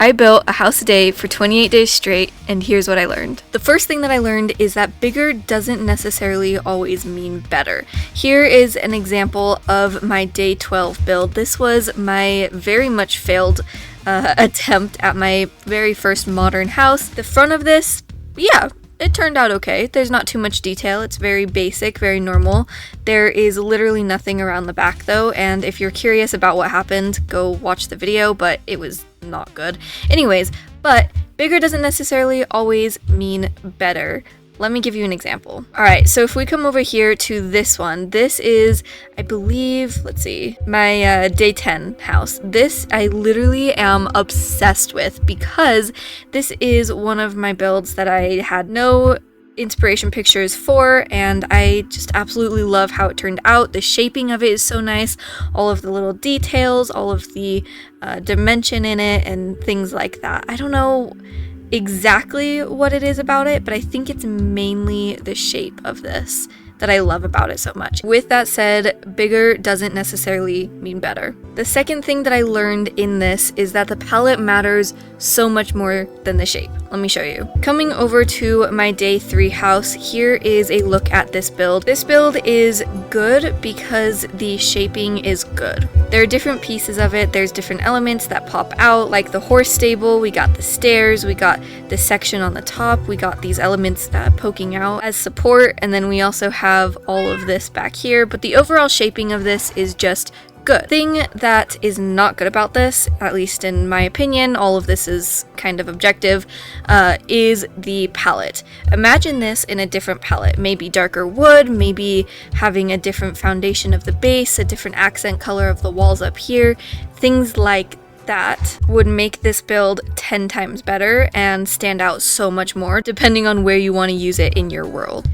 I built a house a day for 28 days straight, and here's what I learned. The first thing that I learned is that bigger doesn't necessarily always mean better. Here is an example of my day 12 build. This was my very much failed attempt at my very first modern house. The front of this, yeah, it turned out okay. There's not too much detail. It's very basic, very normal. There is literally nothing around the back though, and if you're curious about what happened, go watch the video, but it was not good. Anyways, but bigger doesn't necessarily always mean better. Let me give you an example. Alright, so if we come over here to this one, this is, I believe, let's see, my day 10 house. This I literally am obsessed with because this is one of my builds that I had no inspiration pictures for, and I just absolutely love how it turned out. The shaping of it is so nice, all of the little details, all of the dimension in it, and things like that. I don't know exactly what it is about it, but I think it's mainly the shape of this that I love about it so much. With that said, bigger doesn't necessarily mean better. The second thing that I learned in this is that the palette matters so much more than the shape. Let me show you. Coming over to my day 3 house, here is a look at this build. This build is good because the shaping is good. There are different pieces of it. There's different elements that pop out, like the horse stable, we got the stairs, we got the section on the top, we got these elements poking out as support, and then we also have all of this back here, but the overall shaping of this is just good. Thing that is not good about this, at least in my opinion, all of this is kind of objective, is the palette. Imagine this in a different palette, maybe darker wood, maybe having a different foundation of the base, a different accent color of the walls up here, things like that would make this build 10 times better and stand out so much more depending on where you want to use it in your world.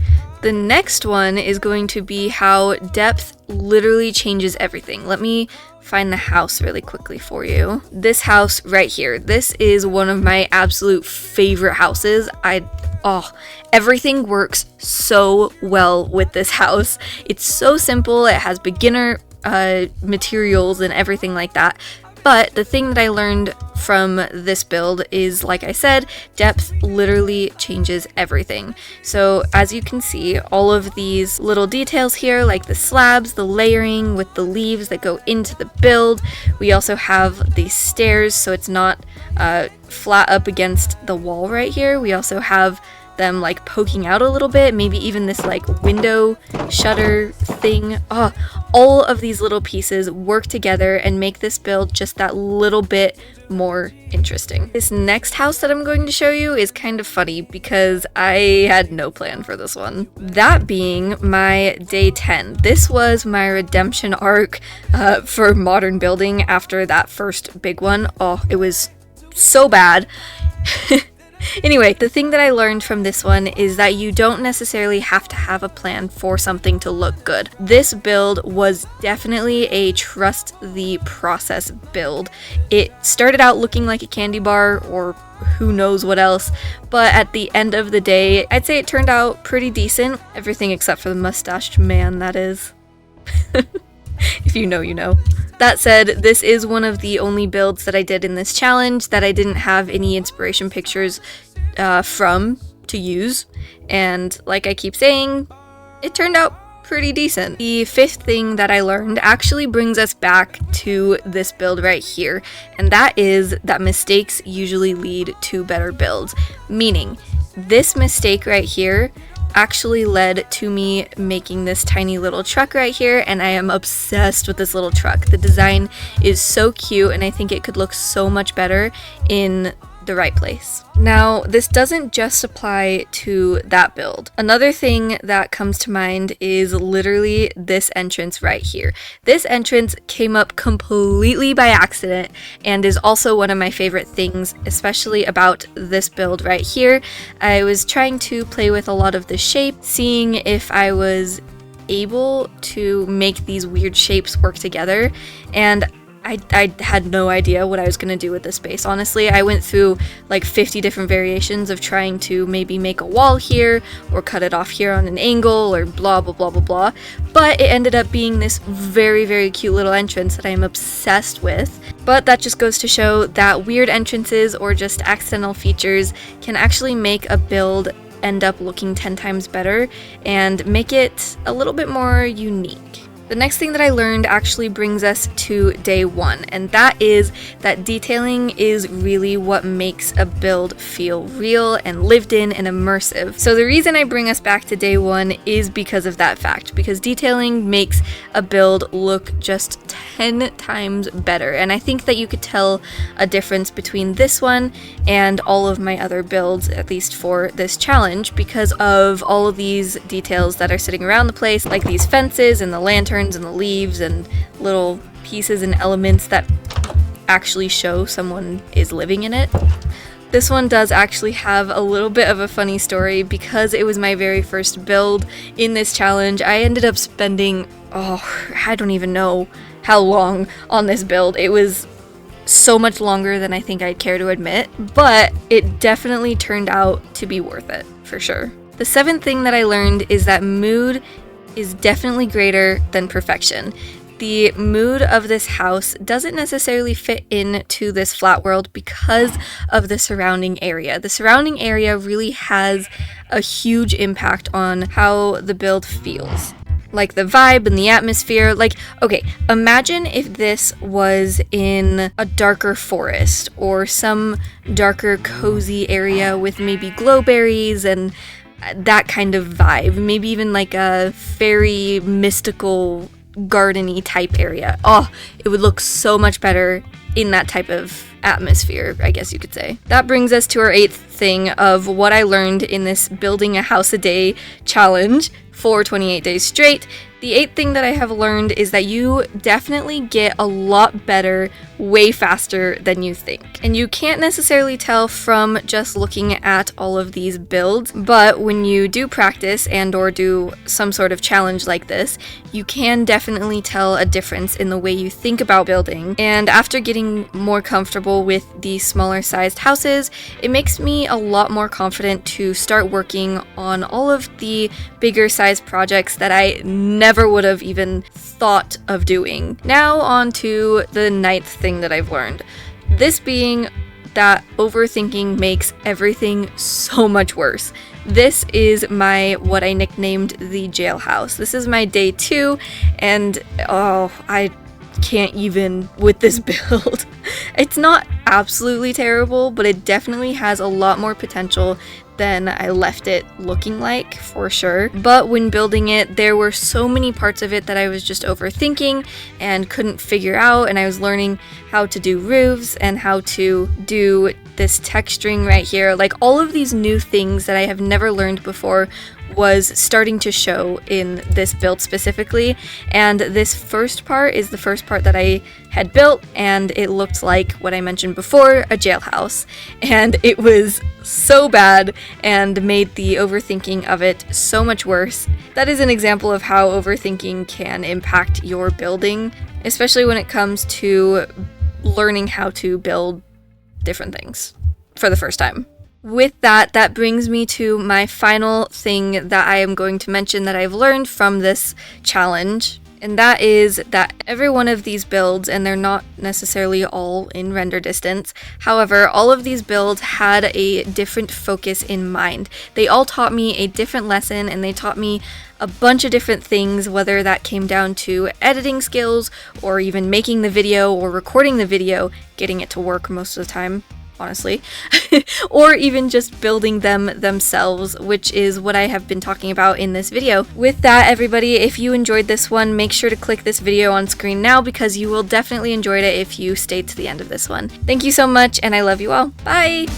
The next one is going to be how depth literally changes everything. Let me find the house really quickly for you. This house right here, this is one of my absolute favorite houses. Everything works so well with this house. It's so simple, it has beginner materials and everything like that. But the thing that I learned from this build is, like I said, depth literally changes everything. So as you can see, all of these little details here, like the slabs, the layering with the leaves that go into the build. We also have these stairs, so it's not flat up against the wall right here. We also have them like poking out a little bit, maybe even this like window shutter thing. All of these little pieces work together and make this build just that little bit more interesting. This next house that I'm going to show you is kind of funny because I had no plan for this one. That being my day 10. This was my redemption arc for modern building after that first big one. It was so bad. Anyway, the thing that I learned from this one is that you don't necessarily have to have a plan for something to look good. This build was definitely a trust the process build. It started out looking like a candy bar or who knows what else, but at the end of the day, I'd say it turned out pretty decent. Everything except for the mustached man, that is. If you know, you know. That said, this is one of the only builds that I did in this challenge that I didn't have any inspiration pictures from to use, and like I keep saying, it turned out pretty decent. The fifth thing that I learned actually brings us back to this build right here, and that is that mistakes usually lead to better builds. Meaning, this mistake right here actually led to me making this tiny little truck right here, and I am obsessed with this little truck. The design is so cute, and I think it could look so much better in the right place. Now, this doesn't just apply to that build. Another thing that comes to mind is literally this entrance right here. This entrance came up completely by accident and is also one of my favorite things, especially about this build right here. I was trying to play with a lot of the shape, seeing if I was able to make these weird shapes work together, and I had no idea what I was going to do with this space. Honestly, I went through like 50 different variations of trying to maybe make a wall here or cut it off here on an angle or blah, blah, blah, blah, blah. But it ended up being this very, very cute little entrance that I'm obsessed with. But that just goes to show that weird entrances or just accidental features can actually make a build end up looking 10 times better and make it a little bit more unique. The next thing that I learned actually brings us to day 1, and that is that detailing is really what makes a build feel real and lived in and immersive. So the reason I bring us back to day 1 is because of that fact, because detailing makes a build look just 10 times better. And I think that you could tell a difference between this one and all of my other builds, at least for this challenge, because of all of these details that are sitting around the place, like these fences and the lanterns and the leaves and little pieces and elements that actually show someone is living in it. This one does actually have a little bit of a funny story because it was my very first build in this challenge. I ended up spending, I don't even know how long on this build. It was so much longer than I think I'd care to admit, but it definitely turned out to be worth it, for sure. The 7th thing that I learned is that mood is definitely greater than perfection. The mood of this house doesn't necessarily fit into this flat world because of the surrounding area. The surrounding area really has a huge impact on how the build feels. Like the vibe and the atmosphere. Like, okay, imagine if this was in a darker forest or some darker cozy area with maybe glowberries and that kind of vibe, maybe even like a fairy, mystical, garden-y type area. Oh, it would look so much better in that type of atmosphere, I guess you could say. That brings us to our 8th thing of what I learned in this building a house a day challenge for 28 days straight. The 8th thing that I have learned is that you definitely get a lot better way faster than you think. And you can't necessarily tell from just looking at all of these builds, but when you do practice and or do some sort of challenge like this, you can definitely tell a difference in the way you think about building. And after getting more comfortable with these smaller sized houses, it makes me a lot more confident to start working on all of the bigger sized projects that I never would have even thought of doing. Now on to the 9th thing that I've learned. This being that overthinking makes everything so much worse. This is what I nicknamed the jailhouse. This is my day 2, and I can't even with this build. It's not absolutely terrible, but it definitely has a lot more potential than I left it looking like, for sure. But when building it, there were so many parts of it that I was just overthinking and couldn't figure out, and I was learning how to do roofs and how to do this texturing right here. Like, all of these new things that I have never learned before was starting to show in this build specifically, and this first part is the first part that I had built, and it looked like what I mentioned before, a jailhouse, and it was so bad and made the overthinking of it so much worse. That is an example of how overthinking can impact your building, especially when it comes to learning how to build different things for the first time. With that brings me to my final thing that I am going to mention that I've learned from this challenge, and that is that every one of these builds, and they're not necessarily all in render distance, however, all of these builds had a different focus in mind. They all taught me a different lesson, and they taught me a bunch of different things, whether that came down to editing skills, or even making the video, or recording the video, getting it to work most of the time, honestly, or even just building them themselves, which is what I have been talking about in this video. With that, everybody, if you enjoyed this one, make sure to click this video on screen now because you will definitely enjoy it if you stayed to the end of this one. Thank you so much, and I love you all. Bye!